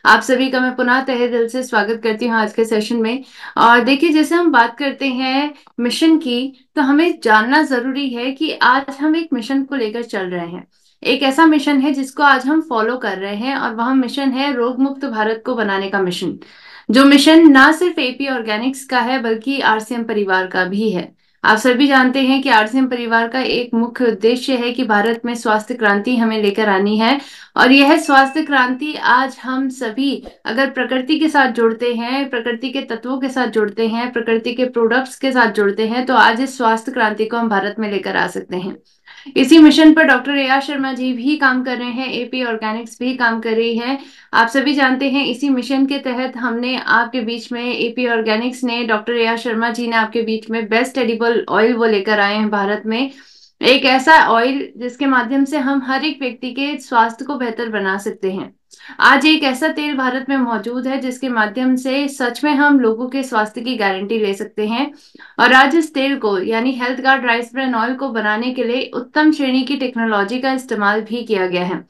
आप सभी का मैं पुनः तहे दिल से स्वागत करती हूँ आज के सेशन में। और देखिए, जैसे हम बात करते हैं मिशन की, तो हमें जानना जरूरी है कि आज हम एक मिशन को लेकर चल रहे हैं। एक ऐसा मिशन है जिसको आज हम फॉलो कर रहे हैं, और वह मिशन है रोग मुक्त भारत को बनाने का मिशन। जो मिशन ना सिर्फ एपी ऑर्गेनिक्स का है बल्कि आरसीएम परिवार का भी है। आप सभी जानते हैं कि आरसीएम परिवार का एक मुख्य उद्देश्य है कि भारत में स्वास्थ्य क्रांति हमें लेकर आनी है। और यह स्वास्थ्य क्रांति आज हम सभी अगर प्रकृति के साथ जुड़ते हैं, प्रकृति के तत्वों के साथ जुड़ते हैं, प्रकृति के प्रोडक्ट्स के साथ जुड़ते हैं, तो आज इस स्वास्थ्य क्रांति को हम भारत में लेकर आ सकते हैं। इसी मिशन पर doctor A R Sharma ji भी काम कर रहे हैं, एपी ऑर्गेनिक्स भी काम कर रही है। आप सभी जानते हैं, इसी मिशन के तहत हमने आपके बीच में, एपी ऑर्गेनिक्स ने, doctor A R Sharma ji ने आपके बीच में बेस्ट एडिबल ऑयल वो लेकर आए हैं भारत में। एक ऐसा ऑयल जिसके माध्यम से हम हर एक व्यक्ति के स्वास्थ्य को बेहतर बना सकते हैं। आज एक ऐसा तेल भारत में मौजूद है जिसके माध्यम से सच में हम लोगों के स्वास्थ्य की गारंटी ले सकते हैं। और आज इस तेल को, यानी health guard rice bran oil को बनाने के लिए उत्तम श्रेणी की टेक्नोलॉजी का इस्तेमाल भी किया गया है।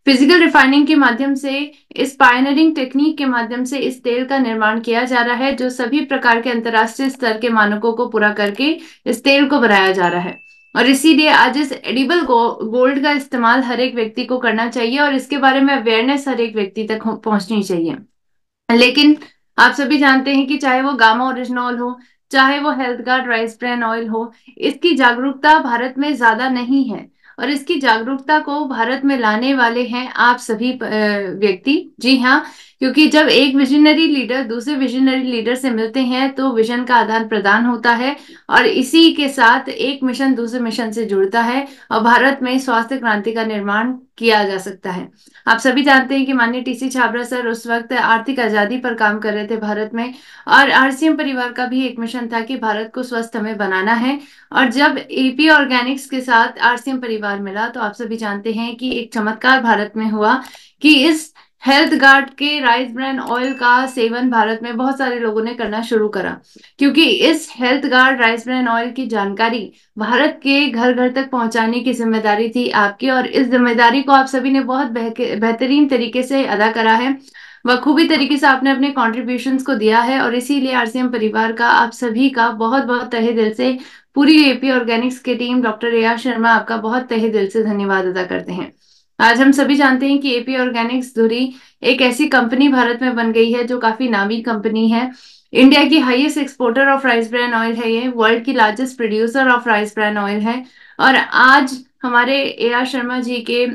फिजिकल रिफाइनिंग के माध्यम से, इस पायनरिंग टेक्निक के माध्यम से इस तेल का निर्माण किया जा रहा है, जो सभी प्रकार के अंतर्राष्ट्रीय स्तर के मानकों को पूरा करके इस तेल को बनाया जा रहा है। और इसीलिए आज इस एडिबल गोल्ड का इस्तेमाल हर एक व्यक्ति को करना चाहिए, और इसके बारे में अवेयरनेस हर एक व्यक्ति तक पहुंचनी चाहिए। लेकिन आप सभी जानते हैं कि चाहे वो गामा ओरिजिनॉल हो, चाहे वो health guard rice bran oil हो, इसकी जागरूकता भारत में ज्यादा नहीं है। और इसकी जागरूकता को भारत में लाने वाले हैं आप सभी व्यक्ति। जी हाँ, क्योंकि जब एक विजनरी लीडर दूसरे विजनरी लीडर से मिलते हैं तो विजन का आदान प्रदान होता है, और इसी के साथ एक मिशन दूसरे मिशन से जुड़ता है, और भारत में स्वास्थ्य क्रांति का निर्माण किया जा सकता है। आप सभी जानते हैं कि माननीय टीसी छाबड़ा सर उस वक्त आर्थिक आजादी पर काम कर रहे थे भारत में, और आरसीएम परिवार का भी एक मिशन था कि भारत को स्वस्थ हमें बनाना है। और जब एपी ऑर्गेनिक्स के साथ आरसीएम परिवार मिला, तो आप सभी जानते हैं कि एक चमत्कार भारत में हुआ कि इस हेल्थ गार्ड के राइस ब्रान ऑयल का सेवन भारत में बहुत सारे लोगों ने करना शुरू करा, क्योंकि इस health guard rice bran oil की जानकारी भारत के घर घर तक पहुंचाने की जिम्मेदारी थी आपकी, और इस जिम्मेदारी को आप सभी ने बहुत बेहतरीन तरीके से अदा करा है। बखूबी तरीके से आपने अपने कॉन्ट्रीब्यूशंस को दिया है, और इसीलिए आरसीएम परिवार का, आप सभी का बहुत बहुत तहे दिल से, पूरी एपी ऑर्गेनिक्स की team, doctor A R Sharma, आपका बहुत तहे दिल से धन्यवाद अदा करते हैं। आज हम सभी जानते हैं कि एपी ऑर्गेनिक्स धुरी एक ऐसी कंपनी भारत में बन गई है जो काफी नामी कंपनी है। इंडिया की highest exporter of rice bran oil है, ये वर्ल्ड की largest producer of rice bran oil है। और आज हमारे ए आर शर्मा जी के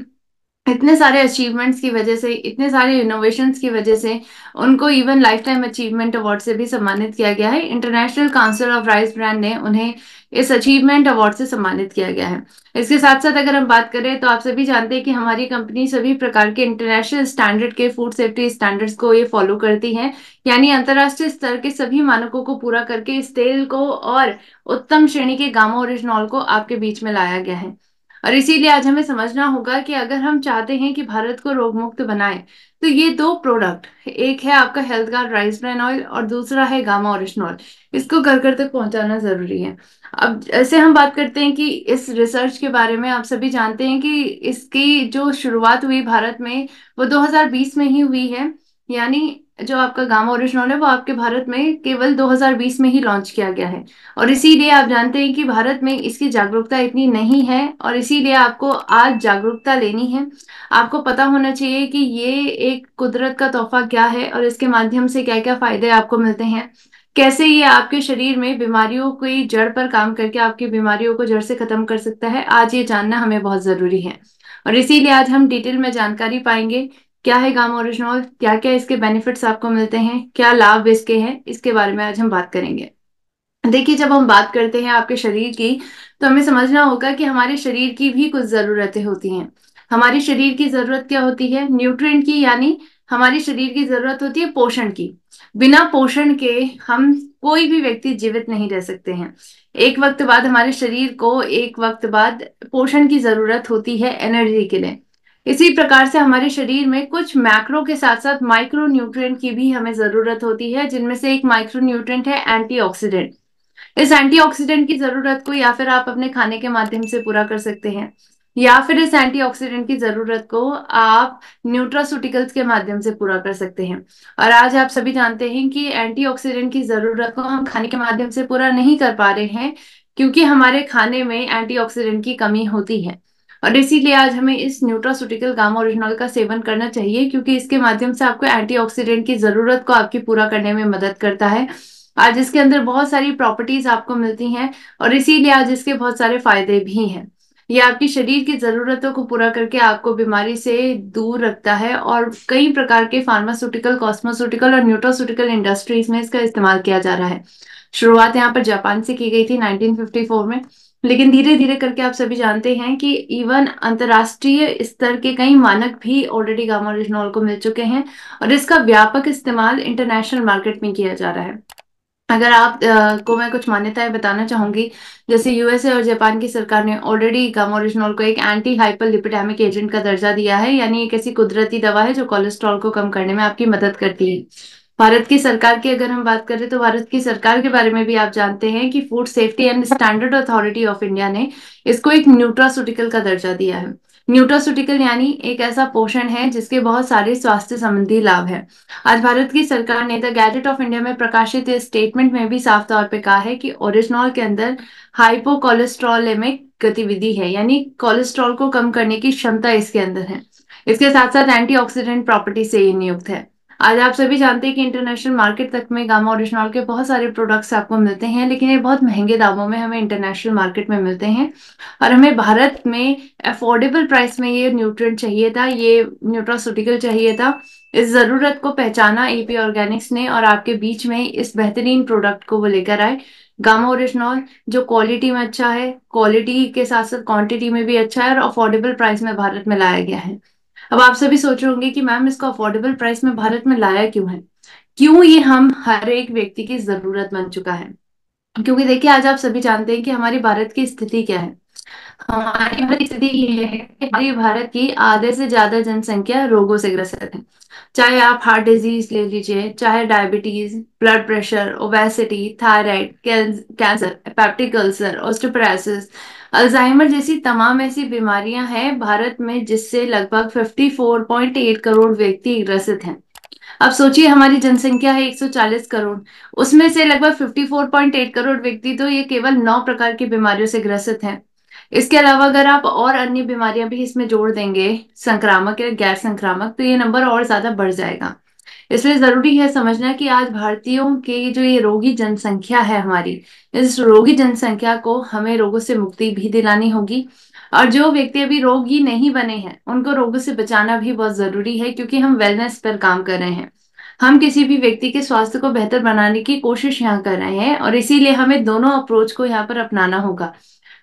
इतने सारे अचीवमेंट्स की वजह से, इतने सारे इनोवेशंस की वजह से, उनको even life time achievement award से भी सम्मानित किया गया है। International council of rice brand ने उन्हें इस अचीवमेंट अवार्ड से सम्मानित किया गया है। इसके साथ साथ अगर हम बात करें, तो आप सभी जानते हैं कि हमारी कंपनी सभी प्रकार के इंटरनेशनल स्टैंडर्ड के, फूड सेफ्टी स्टैंडर्ड्स को ये फॉलो करती है, यानी अंतर्राष्ट्रीय स्तर के सभी मानकों को पूरा करके इस तेल को और उत्तम श्रेणी के गामा ओरिजिनॉल को आपके बीच में लाया गया है। और इसीलिए आज हमें समझना होगा कि अगर हम चाहते हैं कि भारत को रोग मुक्त बनाए, तो ये दो प्रोडक्ट, एक है आपका health guard rice bran oil और दूसरा है गामा ओरिजिनॉल, इसको घर घर तक पहुंचाना जरूरी है। अब ऐसे हम बात करते हैं कि इस रिसर्च के बारे में, आप सभी जानते हैं कि इसकी जो शुरुआत हुई भारत में वो 2020 में ही हुई है। यानी जो आपका गामा ओरिजिनॉल है वो आपके भारत में केवल 2020 में ही लॉन्च किया गया है। और इसीलिए आप जानते हैं कि भारत में इसकी जागरूकता इतनी नहीं है, और इसीलिए आपको आज जागरूकता लेनी है। आपको पता होना चाहिए कि ये एक कुदरत का तोहफा क्या है, और इसके माध्यम से क्या क्या फायदे आपको मिलते हैं, कैसे ये आपके शरीर में बीमारियों की जड़ पर काम करके आपकी बीमारियों को जड़ से खत्म कर सकता है। आज ये जानना हमें बहुत जरूरी है, और इसीलिए आज हम डिटेल में जानकारी पाएंगे। क्या है गामा ओरिजिनॉल, क्या क्या इसके बेनिफिट्स आपको मिलते हैं, क्या लाभ इसके हैं, इसके बारे में आज हम बात करेंगे। देखिए, जब हम बात करते हैं आपके शरीर की, तो हमें समझना होगा कि हमारे शरीर की भी कुछ जरूरतें होती हैं। हमारे शरीर की जरूरत क्या होती है? न्यूट्रिएंट की, यानी हमारे शरीर की जरूरत होती है पोषण की। बिना पोषण के हम कोई भी व्यक्ति जीवित नहीं रह सकते हैं। एक वक्त बाद हमारे शरीर को, एक वक्त बाद पोषण की जरूरत होती है एनर्जी के लिए। इसी प्रकार से हमारे शरीर में कुछ मैक्रो के साथ साथ माइक्रो न्यूट्रिएंट की भी हमें जरूरत होती है, जिनमें से एक माइक्रो न्यूट्रिएंट है एंटीऑक्सीडेंट। इस एंटीऑक्सीडेंट की जरूरत को या फिर आप अपने खाने के माध्यम से पूरा कर सकते हैं। या फिर इस एंटीऑक्सीडेंट की जरूरत को आप न्यूट्रास्यूटिकल्स के माध्यम से पूरा कर सकते हैं। और आज आप सभी जानते हैं कि एंटीऑक्सीडेंट की जरूरत को हम खाने के माध्यम से पूरा नहीं कर पा रहे हैं, क्योंकि हमारे खाने में एंटीऑक्सीडेंट की कमी होती है। और इसीलिए आज हमें इस न्यूट्रास्यूटिकल गामा ओरिजिनल का सेवन करना चाहिए, क्योंकि इसके माध्यम से आपको एंटीऑक्सीडेंट की जरूरत को आपकी पूरा करने में मदद करता है। आज इसके अंदर बहुत सारी प्रॉपर्टीज आपको मिलती हैं, और इसीलिए आज इसके बहुत सारे फायदे भी हैं। ये आपकी शरीर की जरूरतों को पूरा करके आपको बीमारी से दूर रखता है, और कई प्रकार के फार्मास्यूटिकल, कॉस्मोस्यूटिकल और न्यूट्रोस्यूटिकल इंडस्ट्रीज में इसका इस्तेमाल किया जा रहा है। शुरुआत यहाँ पर जापान से की गई थी 1954 में, लेकिन धीरे धीरे करके आप सभी जानते हैं कि इवन अंतर्राष्ट्रीय स्तर के कई मानक भी ऑलरेडी गामा ओरिजिनॉल को मिल चुके हैं, और इसका व्यापक इस्तेमाल इंटरनेशनल मार्केट में किया जा रहा है। अगर आप को मैं कुछ मान्यताएं बताना चाहूंगी, जैसे यूएसए और जापान की सरकार ने ऑलरेडी गामा ओरिजिनॉल को एक एंटी हाइपरलिपिडेमिक एजेंट का दर्जा दिया है, यानी एक ऐसी कुदरती दवा है जो कोलेस्ट्रॉल को कम करने में आपकी मदद करती है। भारत की सरकार की अगर हम बात करें, तो भारत की सरकार के बारे में भी आप जानते हैं कि food safety and standard authority of India ने इसको एक न्यूट्रास्यूटिकल का दर्जा दिया है। न्यूट्रास्यूटिकल यानी एक ऐसा पोषण है जिसके बहुत सारे स्वास्थ्य संबंधी लाभ है। आज भारत की सरकार ने द गैजेट ऑफ इंडिया में प्रकाशित इस स्टेटमेंट में भी साफ तौर पे कहा है कि ओरिजिनॉल के अंदर हाइपोकोलेस्ट्रोलेमिक गतिविधि है, यानी कोलेस्ट्रॉल को कम करने की क्षमता इसके अंदर है। इसके साथ साथ एंटीऑक्सीडेंट प्रॉपर्टी से ये नियुक्त है। आज आप सभी जानते हैं कि इंटरनेशनल मार्केट तक में गामा ओरिजिनॉल के बहुत सारे प्रोडक्ट्स आपको मिलते हैं, लेकिन ये बहुत महंगे दामों में हमें इंटरनेशनल मार्केट में मिलते हैं। और हमें भारत में अफोर्डेबल प्राइस में ये न्यूट्रिएंट चाहिए था, ये न्यूट्रास्यूटिकल चाहिए था। इस जरूरत को पहचाना एपी ऑर्गेनिक्स ने, और आपके बीच में इस बेहतरीन प्रोडक्ट को वो लेकर आए, गामा ओरिजिनॉल, जो क्वालिटी में अच्छा है, क्वालिटी के साथ साथ क्वांटिटी में भी अच्छा है, और अफोर्डेबल प्राइस में भारत में लाया गया है। अब आप सभी सोच रहे होंगे कि मैम इसको अफोर्डेबल प्राइस में भारत में लाया क्यों है, क्यों ये हम हर एक व्यक्ति की जरूरत बन चुका है। क्योंकि देखिए, आज आप सभी जानते हैं कि हमारी भारत की स्थिति क्या है। हमारी भारत की स्थिति ये है कि हमारी भारत की आधे से ज्यादा जनसंख्या रोगों से ग्रसित है। चाहे आप हार्ट डिजीज ले लीजिए, चाहे diabetes, blood pressure, obesity, thyroid, cancer, hepatic ulcer, osteoporosis, Alzheimer जैसी तमाम ऐसी बीमारियां हैं भारत में, जिससे लगभग 54.8 करोड़ व्यक्ति ग्रसित हैं। अब सोचिए, हमारी जनसंख्या है 140 करोड़, उसमें से लगभग 54.8 करोड़ व्यक्ति तो ये केवल 9 प्रकार की बीमारियों से ग्रसित हैं। इसके अलावा अगर आप और अन्य बीमारियां भी इसमें जोड़ देंगे, संक्रामक या गैर संक्रामक, तो ये नंबर और ज्यादा बढ़ जाएगा। इसलिए जरूरी है समझना कि आज भारतीयों की जो ये रोगी जनसंख्या है हमारी, इस रोगी जनसंख्या को हमें रोगों से मुक्ति भी दिलानी होगी। और जो व्यक्ति अभी रोगी नहीं बने हैं, उनको रोगों से बचाना भी बहुत जरूरी है, क्योंकि हम वेलनेस पर काम कर रहे हैं। हम किसी भी व्यक्ति के स्वास्थ्य को बेहतर बनाने की कोशिश यहाँ कर रहे हैं, और इसीलिए हमें दोनों अप्रोच को यहाँ पर अपनाना होगा।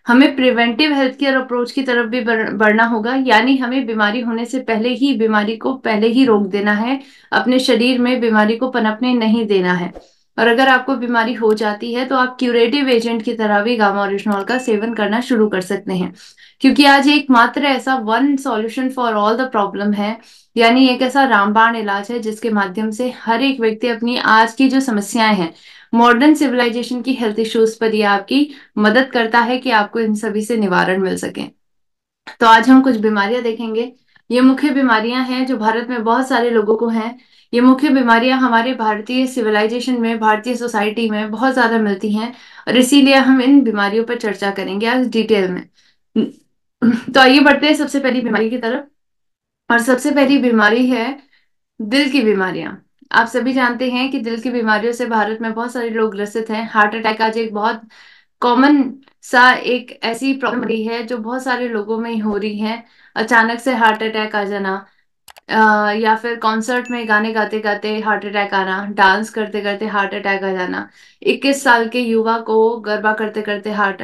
हमें प्रिवेंटिव हेल्थ केयर अप्रोच की तरफ भी बढ़ना होगा, यानी हमें बीमारी होने से पहले ही बीमारी को पहले ही रोक देना है, अपने शरीर में बीमारी को पनपने नहीं देना है। और अगर आपको बीमारी हो जाती है, तो आप क्यूरेटिव एजेंट की तरह भी गामा ओरिजिनॉल का सेवन करना शुरू कर सकते हैं, क्योंकि आज एकमात्र ऐसा one solution for all the problem है, यानी एक ऐसा रामबाण इलाज है जिसके माध्यम से हर एक व्यक्ति अपनी आज की जो समस्याएं हैं, मॉडर्न सिविलाइजेशन की हेल्थ इश्यूज पर, यह आपकी मदद करता है कि आपको इन सभी से निवारण मिल सके। तो आज हम कुछ बीमारियां देखेंगे। ये मुख्य बीमारियां हैं जो भारत में बहुत सारे लोगों को हैं। ये मुख्य बीमारियां हमारे भारतीय सिविलाइजेशन में, भारतीय सोसाइटी में बहुत ज्यादा मिलती हैं, और इसीलिए हम इन बीमारियों पर चर्चा करेंगे आज डिटेल में। तो आइए बढ़ते हैं सबसे पहली बीमारी की तरफ। और सबसे पहली बीमारी है दिल की बीमारियां। आप सभी जानते हैं कि दिल की बीमारियों से भारत में बहुत सारे लोग ग्रसित हैं। हार्ट अटैक आज एक बहुत कॉमन सा एक ऐसी प्रॉब्लम रही है जो बहुत सारे लोगों में हो रही है। अचानक से हार्ट अटैक आ जाना, या फिर कॉन्सर्ट में गाने गाते गाते हार्ट अटैक आना, डांस करते करते हार्ट अटैक आ जाना, 21 साल के युवा को गरबा करते करते हार्ट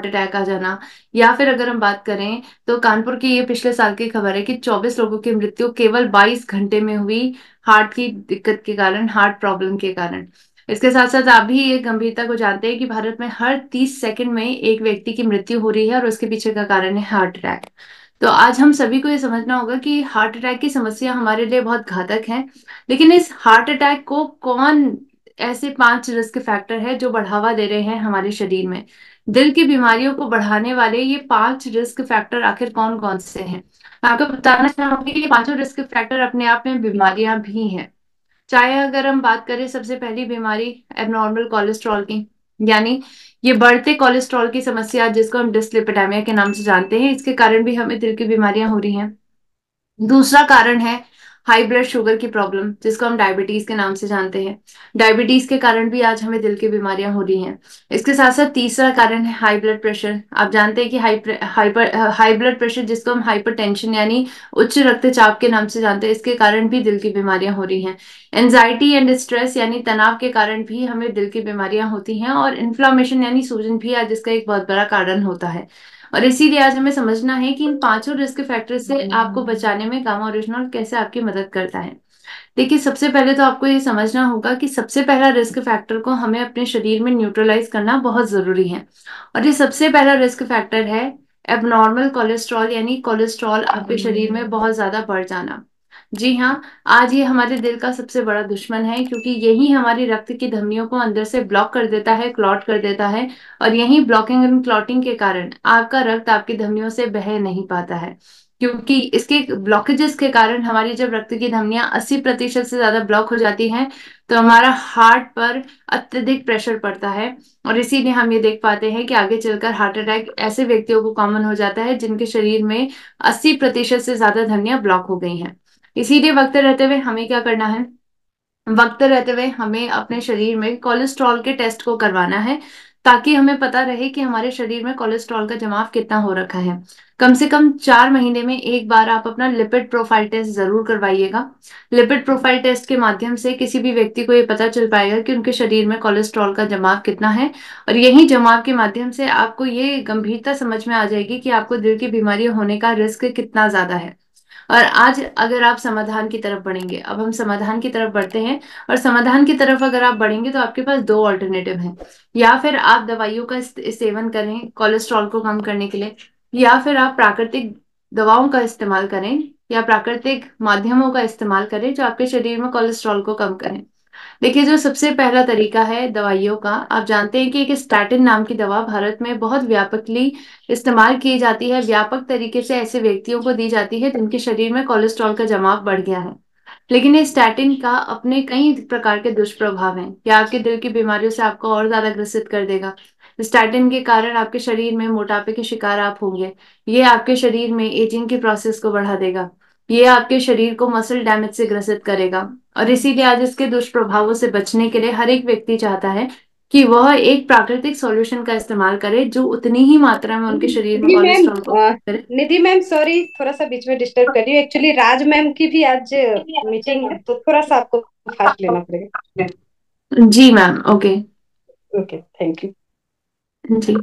अटैक आ जाना। या फिर अगर हम बात करें, तो कानपुर की ये पिछले साल की खबर है कि 24 लोगों की मृत्यु केवल 22 घंटे में हुई, हार्ट की दिक्कत के कारण, हार्ट प्रॉब्लम के कारण। इसके साथ साथ आप भी ये गंभीरता को जानते हैं कि भारत में हर 30 सेकंड में एक व्यक्ति की मृत्यु हो रही है, और उसके पीछे का कारण है हार्ट अटैक। तो आज हम सभी को ये समझना होगा कि हार्ट अटैक की समस्या हमारे लिए बहुत घातक है। लेकिन इस हार्ट अटैक को कौन ऐसे 5 रिस्क फैक्टर है जो बढ़ावा दे रहे हैं हमारे शरीर में, दिल की बीमारियों को बढ़ाने वाले ये 5 रिस्क फैक्टर आखिर कौन कौन से हैं? मैं आपको बताना चाहूंगी कि ये पांचों रिस्क फैक्टर अपने आप में बीमारियां भी हैं। चाहे अगर हम बात करें सबसे पहली बीमारी एबनॉर्मल कोलेस्ट्रॉल की, यानी ये बढ़ते कोलेस्ट्रॉल की समस्या जिसको हम डिसलिपिडेमिया के नाम से जानते हैं, इसके कारण भी हमें दिल की बीमारियां हो रही हैं। दूसरा कारण है हाई ब्लड शुगर की प्रॉब्लम जिसको हम डायबिटीज के नाम से जानते हैं। डायबिटीज के कारण भी आज हमें दिल की बीमारियां हो रही हैं। इसके साथ साथ तीसरा कारण है हाई ब्लड प्रेशर। आप जानते हैं कि हाई ब्लड प्रेशर जिसको हम हाइपरटेंशन यानी उच्च रक्तचाप के नाम से जानते हैं, इसके कारण भी दिल की बीमारियां हो रही हैं। एंजाइटी एंड स्ट्रेस यानी तनाव के कारण भी हमें दिल की बीमारियां होती हैं। और इन्फ्लामेशन यानी सूजन भी आज इसका एक बहुत बड़ा कारण होता है। और इसीलिए आज हमें समझना है कि इन पांचों रिस्क फैक्टर से आपको बचाने में गामा ओरिजिनल कैसे आपकी मदद करता है। देखिए, सबसे पहले तो आपको ये समझना होगा कि सबसे पहला रिस्क फैक्टर को हमें अपने शरीर में न्यूट्रलाइज करना बहुत जरूरी है। और ये सबसे पहला रिस्क फैक्टर है एबनॉर्मल कोलेस्ट्रॉल, यानी कोलेस्ट्रॉल आपके शरीर में बहुत ज्यादा बढ़ जाना। जी हाँ, आज ये हमारे दिल का सबसे बड़ा दुश्मन है, क्योंकि यही हमारी रक्त की धमनियों को अंदर से ब्लॉक कर देता है, क्लॉट कर देता है। और यही ब्लॉकिंग एंड क्लॉटिंग के कारण आपका रक्त आपकी धमनियों से बह नहीं पाता है। क्योंकि इसके ब्लॉकेजेस के कारण हमारी जब रक्त की धमनियां 80% से ज्यादा ब्लॉक हो जाती हैं, तो हमारा हार्ट पर अत्यधिक प्रेशर पड़ता है। और इसीलिए हम ये देख पाते हैं कि आगे चलकर हार्ट अटैक ऐसे व्यक्तियों को कॉमन हो जाता है जिनके शरीर में 80% से ज्यादा धमनियां ब्लॉक हो गई हैं। इसीलिए वक्त रहते हुए हमें क्या करना है? वक्त रहते हुए हमें अपने शरीर में कोलेस्ट्रॉल के टेस्ट को करवाना है, ताकि हमें पता रहे कि हमारे शरीर में कोलेस्ट्रॉल का जमाव कितना हो रखा है। कम से कम 4 महीने में एक बार आप अपना लिपिड प्रोफाइल टेस्ट जरूर करवाइएगा। लिपिड प्रोफाइल टेस्ट के माध्यम से किसी भी व्यक्ति को ये पता चल पाएगा कि उनके शरीर में कोलेस्ट्रॉल का जमाव कितना है। और यही जमाव के माध्यम से आपको ये गंभीरता समझ में आ जाएगी कि आपको दिल की बीमारी होने का रिस्क कितना ज्यादा है। और आज अगर आप समाधान की तरफ बढ़ेंगे, अब हम समाधान की तरफ बढ़ते हैं। और समाधान की तरफ अगर आप बढ़ेंगे तो आपके पास दो ऑल्टरनेटिव हैं। या फिर आप दवाइयों का सेवन करें कोलेस्ट्रॉल को कम करने के लिए, या फिर आप प्राकृतिक दवाओं का इस्तेमाल करें, या प्राकृतिक माध्यमों का इस्तेमाल करें जो आपके शरीर में कोलेस्ट्रॉल को कम करें। देखिए, जो सबसे पहला तरीका है दवाइयों का, आप जानते हैं कि एक स्टैटिन नाम की दवा भारत में बहुत व्यापकली इस्तेमाल की जाती है। व्यापक तरीके से ऐसे व्यक्तियों को दी जाती है जिनके शरीर में कोलेस्ट्रॉल का जमाव बढ़ गया है। लेकिन ये स्टैटिन का अपने कई प्रकार के दुष्प्रभाव हैं। यह आपके दिल की बीमारियों से आपको और ज्यादा ग्रसित कर देगा। स्टैटिन के कारण आपके शरीर में मोटापे के शिकार आप होंगे। ये आपके शरीर में एजिंग की प्रोसेस को बढ़ा देगा। ये आपके शरीर को मसल डैमेज से ग्रसित करेगा। और इसीलिए आज इसके दुष्प्रभावों से बचने के लिए हर एक व्यक्ति चाहता है कि वह एक प्राकृतिक सॉल्यूशन का इस्तेमाल करे जो उतनी ही मात्रा में उनके शरीर में निधि मैम, कोलेस्ट्रॉल को करे। निधि मैम सॉरी थोड़ा सा बीच में डिस्टर्ब कर रही हूँ। एक्चुअली राज मैम की भी आज मीटिंग है, तो थोड़ा सा आपको फास्ट लेना पड़ेगा। जी ma'am, okay. Okay, thank you. जी,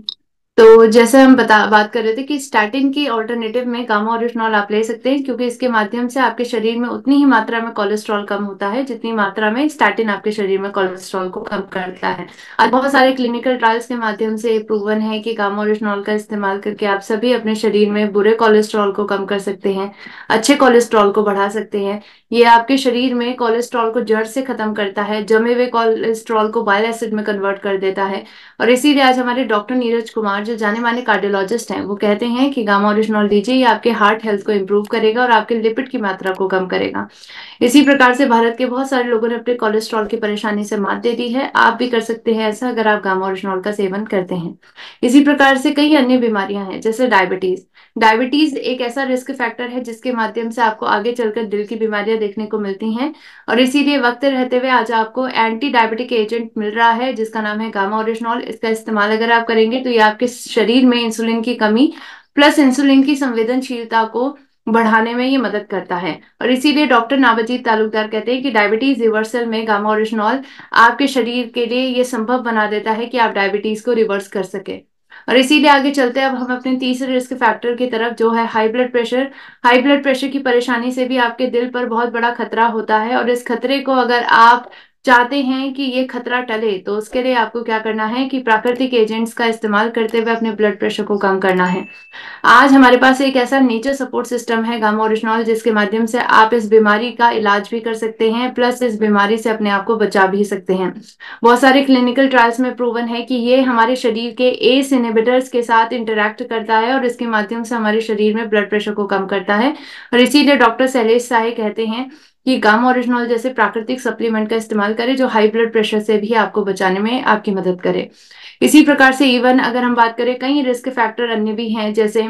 तो जैसे हम बात कर रहे थे कि स्टैटिन की ऑल्टरनेटिव में गामा ओरिजिनॉल आप ले सकते हैं, क्योंकि इसके माध्यम से आपके शरीर में उतनी ही मात्रा में कोलेस्ट्रॉल कम होता है जितनी मात्रा में स्टैटिन आपके शरीर में कोलेस्ट्रॉल को कम करता है। आज बहुत सारे क्लिनिकल ट्रायल्स के माध्यम से प्रूवन है कि गामा ओरिजिनॉल का इस्तेमाल करके आप सभी अपने शरीर में बुरे कोलेस्ट्रॉल को कम कर सकते हैं, अच्छे कोलेस्ट्रॉल को बढ़ा सकते हैं। ये आपके शरीर में कोलेस्ट्रॉल को जड़ से खत्म करता है, जमे हुए कोलेस्ट्रॉल को बाइल एसिड में कन्वर्ट कर देता है। और इसीलिए आज हमारे डॉक्टर नीरज कुमार, जो जाने माने कार्डियोलॉजिस्ट हैं, वो कहते हैं कि गामा ओरिजिनॉल लीजिए, ये आपके हार्ट हेल्थ को इंप्रूव करेगा और आपके लिपिड की मात्रा को कम करेगा। इसी प्रकार से भारत के बहुत सारे लोगों ने अपने कोलेस्ट्रॉल की परेशानी से मात दे दी है। आप भी कर सकते हैं ऐसा अगर आप गामा ओरिजिनॉल का सेवन करते हैं। इसी प्रकार से कई अन्य बीमारियां हैं जैसे डायबिटीज। डायबिटीज एक ऐसा रिस्क फैक्टर है जिसके माध्यम से आपको आगे चलकर दिल की बीमारियां देखने को मिलती हैं। और इसीलिए वक्त रहते हुए आज आपको एंटी डायबिटिक एजेंट मिल रहा है जिसका नाम है गामा ओरिजिनॉल। इसका इस्तेमाल अगर आप करेंगे तो ये आपके शरीर में इंसुलिन की कमी प्लस इंसुलिन की संवेदनशीलता को बढ़ाने में ये मदद करता है। और इसीलिए डॉक्टर नाबाजीत तालुकदार कहते हैं कि डायबिटीज रिवर्सल में गामा ओरिजिनॉल आपके शरीर के लिए ये संभव बना देता है कि आप डायबिटीज को रिवर्स कर सके। और इसीलिए आगे चलते हैं अब हम अपने तीसरे रिस्क फैक्टर की तरफ, जो है high blood pressure. High blood pressure की परेशानी से भी आपके दिल पर बहुत बड़ा खतरा होता है। और इस खतरे को अगर आप चाहते हैं कि ये खतरा टले, तो उसके लिए आपको क्या करना है कि प्राकृतिक एजेंट्स का इस्तेमाल करते हुए अपने ब्लड प्रेशर को कम करना है। आज हमारे पास एक ऐसा नेचर सपोर्ट सिस्टम है गामा ओरिजिनॉल, जिसके माध्यम से आप इस बीमारी का इलाज भी कर सकते हैं, प्लस इस बीमारी से अपने आप को बचा भी सकते हैं। बहुत सारे क्लिनिकल ट्रायल्स में प्रूवन है कि ये हमारे शरीर के एस इनहिबिटर्स के साथ इंटरैक्ट करता है और इसके माध्यम से हमारे शरीर में ब्लड प्रेशर को कम करता है। और इसीलिए डॉक्टर शैलेश साहे कहते हैं कि गामा ओरिजिनॉल जैसे प्राकृतिक सप्लीमेंट का इस्तेमाल करें, जो हाई ब्लड प्रेशर से भी आपको बचाने में आपकी मदद करे। इसी प्रकार से इवन अगर हम बात करें, कई रिस्क फैक्टर अन्य भी हैं, जैसे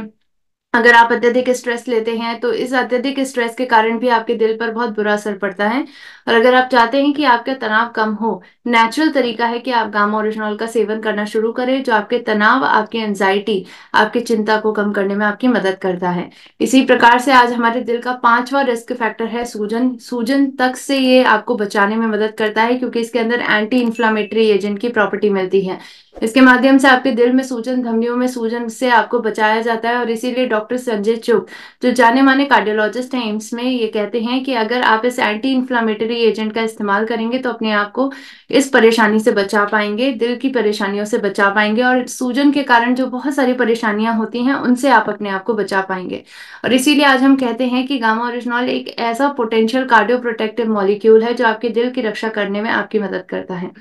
अगर आप अत्यधिक स्ट्रेस लेते हैं तो इस अत्यधिक स्ट्रेस के कारण भी आपके दिल पर बहुत बुरा असर पड़ता है। और अगर आप चाहते हैं कि आपका तनाव कम हो, नेचुरल तरीका है कि आप गामा ओरिजिनॉल का सेवन करना शुरू करें, जो आपके तनाव, आपकी एंजाइटी, आपकी चिंता को कम करने में आपकी मदद करता है। इसी प्रकार से आज हमारे दिल का पांचवा रिस्क फैक्टर है सूजन। सूजन तक से ये आपको बचाने में मदद करता है, क्योंकि इसके अंदर एंटी इंफ्लामेटरी एजेंट की प्रॉपर्टी मिलती है। इसके माध्यम से आपके दिल में सूजन, धमनियों में सूजन से आपको बचाया जाता है। और इसीलिए डॉक्टर संजय चुग, जो जाने माने कार्डियोलॉजिस्ट हैं एम्स में, ये कहते हैं कि अगर आप इस एंटी इंफ्लामेटरी एजेंट का इस्तेमाल करेंगे तो अपने आप को इस परेशानी से बचा पाएंगे, दिल की परेशानियों से बचा पाएंगे, और सूजन के कारण जो बहुत सारी परेशानियां होती हैं उनसे आप अपने आप को बचा पाएंगे। और इसीलिए आज हम कहते हैं कि गामा ओरिजिनॉल एक ऐसा पोटेंशियल कार्डियो प्रोटेक्टिव मॉलिक्यूल है जो आपके दिल की रक्षा करने में आपकी मदद करता है।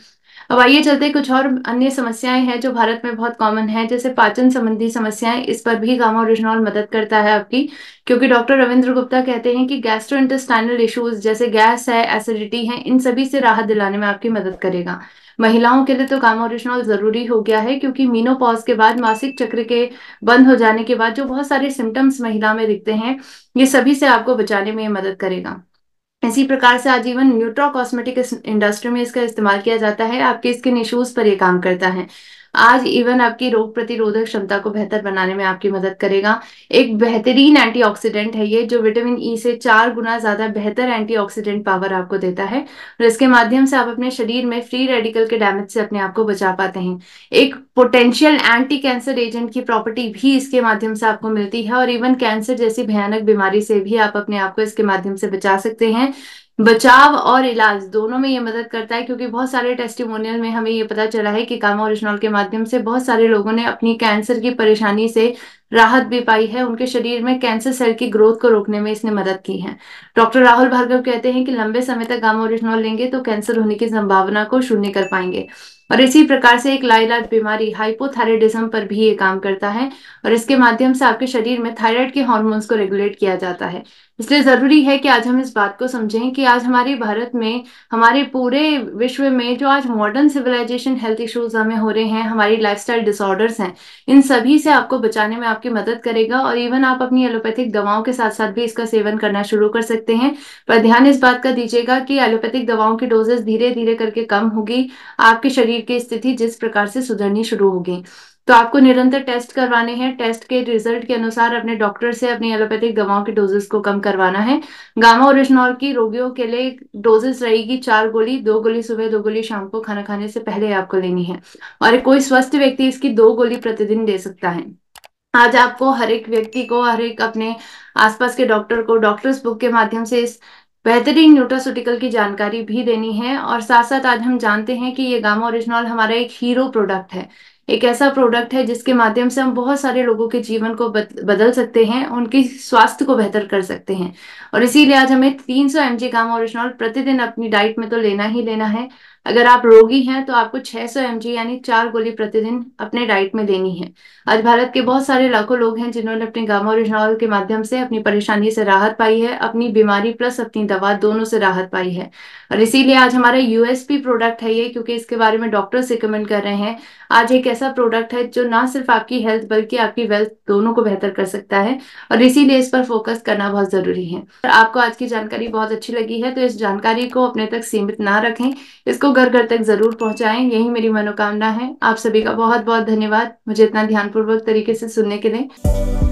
अब आइए चलते, कुछ और अन्य समस्याएं हैं जो भारत में बहुत कॉमन है, जैसे पाचन संबंधी समस्याएं। इस पर भी गामा ओरिजिनॉल मदद करता है आपकी, क्योंकि डॉक्टर रविंद्र गुप्ता कहते हैं कि गैस्ट्रोइंटेस्टाइनल इश्यूज जैसे गैस है, एसिडिटी है, इन सभी से राहत दिलाने में आपकी मदद करेगा। महिलाओं के लिए तो गामा ओरिजिनॉल जरूरी हो गया है, क्योंकि मीनोपॉज के बाद, मासिक चक्र के बंद हो जाने के बाद जो बहुत सारे सिम्टम्स महिला में दिखते हैं, ये सभी से आपको बचाने में मदद करेगा। इसी प्रकार से आजीवन न्यूट्रा कॉस्मेटिक इंडस्ट्री में इसका इस्तेमाल किया जाता है, आपके स्किन इश्यूज पर यह काम करता है। आज इवन आपकी रोग प्रतिरोधक क्षमता को बेहतर बनाने में आपकी मदद करेगा। एक बेहतरीन एंटीऑक्सीडेंट है ये, जो विटामिन ई से 4 गुना ज्यादा बेहतर एंटीऑक्सीडेंट पावर आपको देता है, और इसके माध्यम से आप अपने शरीर में फ्री रेडिकल के डैमेज से अपने आप को बचा पाते हैं। एक पोटेंशियल एंटी कैंसर एजेंट की प्रॉपर्टी भी इसके माध्यम से आपको मिलती है, और इवन कैंसर जैसी भयानक बीमारी से भी आप अपने आप को इसके माध्यम से बचा सकते हैं। बचाव और इलाज दोनों में ये मदद करता है, क्योंकि बहुत सारे टेस्टिमोनियल में हमें ये पता चला है कि गामा ओरिजिनॉल के माध्यम से बहुत सारे लोगों ने अपनी कैंसर की परेशानी से राहत भी पाई है, उनके शरीर में कैंसर सेल की ग्रोथ को रोकने में इसने मदद की है। डॉक्टर राहुल भार्गव कहते हैं कि लंबे समय तक गामा ओरिजिनॉल लेंगे तो कैंसर होने की संभावना को शून्य कर पाएंगे। और इसी प्रकार से एक लाइलाज बीमारी हाइपोथायराइडिज्म पर भी ये काम करता है, और इसके माध्यम से आपके शरीर में थायराइड के हार्मोन्स को रेगुलेट किया जाता है। इसलिए जरूरी है कि आज हम इस बात को समझें कि आज हमारे भारत में, हमारे पूरे विश्व में जो आज मॉडर्न सिविलाइजेशन हेल्थ इश्यूज हमें हो रहे हैं, हमारी लाइफस्टाइल डिसऑर्डर्स हैं, इन सभी से आपको बचाने में आपकी मदद करेगा। और इवन आप अपनी एलोपैथिक दवाओं के साथ साथ भी इसका सेवन करना शुरू कर सकते हैं। पर ध्यान इस बात का दीजिएगा कि एलोपैथिक दवाओं की डोजेस धीरे धीरे करके कम होगी, आपके शरीर की स्थिति जिस प्रकार से सुधरनी शुरू होगी। तो आपको निरंतर टेस्ट करवाने हैं, टेस्ट के रिजल्ट के अनुसार अपने डॉक्टर से अपनी एलोपैथिक दवाओं की डोजेस को कम करवाना है। गामा ओरिजिनॉल की रोगियों के लिए डोजेस रहेगी 4 गोली, 2 गोली सुबह, 2 गोली शाम को खाना खाने से पहले आपको लेनी है। और कोई स्वस्थ व्यक्ति इसकी 2 गोली प्रतिदिन ले सकता है। आज आपको हर एक व्यक्ति को, हर एक अपने आसपास के डॉक्टर को डॉक्टर्स बुक के माध्यम से इस बेहतरीन न्यूट्रास्यूटिकल की जानकारी भी देनी है। और साथ साथ आज हम जानते हैं कि ये गामा ओरिजिनॉल हमारा एक हीरो प्रोडक्ट है, एक ऐसा प्रोडक्ट है जिसके माध्यम से हम बहुत सारे लोगों के जीवन को बदल सकते हैं, उनकी स्वास्थ्य को बेहतर कर सकते हैं। और इसीलिए आज हमें 300 mg गामा ओरिजिनॉल प्रतिदिन अपनी डाइट में तो लेना ही लेना है। अगर आप रोगी हैं तो आपको 600 mg यानी 4 गोली प्रतिदिन अपने डाइट में लेनी है। आज भारत के बहुत सारे लाखों लोग हैं जिन्होंने अपने गामा ओरिजिनॉल के माध्यम से अपनी परेशानी से राहत पाई है, अपनी बीमारी प्लस अपनी दवा दोनों से राहत पाई है। और इसीलिए आज हमारा यूएसपी प्रोडक्ट है ये, क्योंकि इसके बारे में डॉक्टर्स रिकमेंड कर रहे हैं। आज एक ऐसा प्रोडक्ट है जो ना सिर्फ आपकी हेल्थ बल्कि आपकी वेल्थ दोनों को बेहतर कर सकता है, और इसीलिए इस पर फोकस करना बहुत जरूरी है। और आपको आज की जानकारी बहुत अच्छी लगी है तो इस जानकारी को अपने तक सीमित ना रखें, इसको घर घर तक जरूर पहुंचाएं, यही मेरी मनोकामना है। आप सभी का बहुत बहुत धन्यवाद मुझे इतना ध्यानपूर्वक तरीके से सुनने के लिए।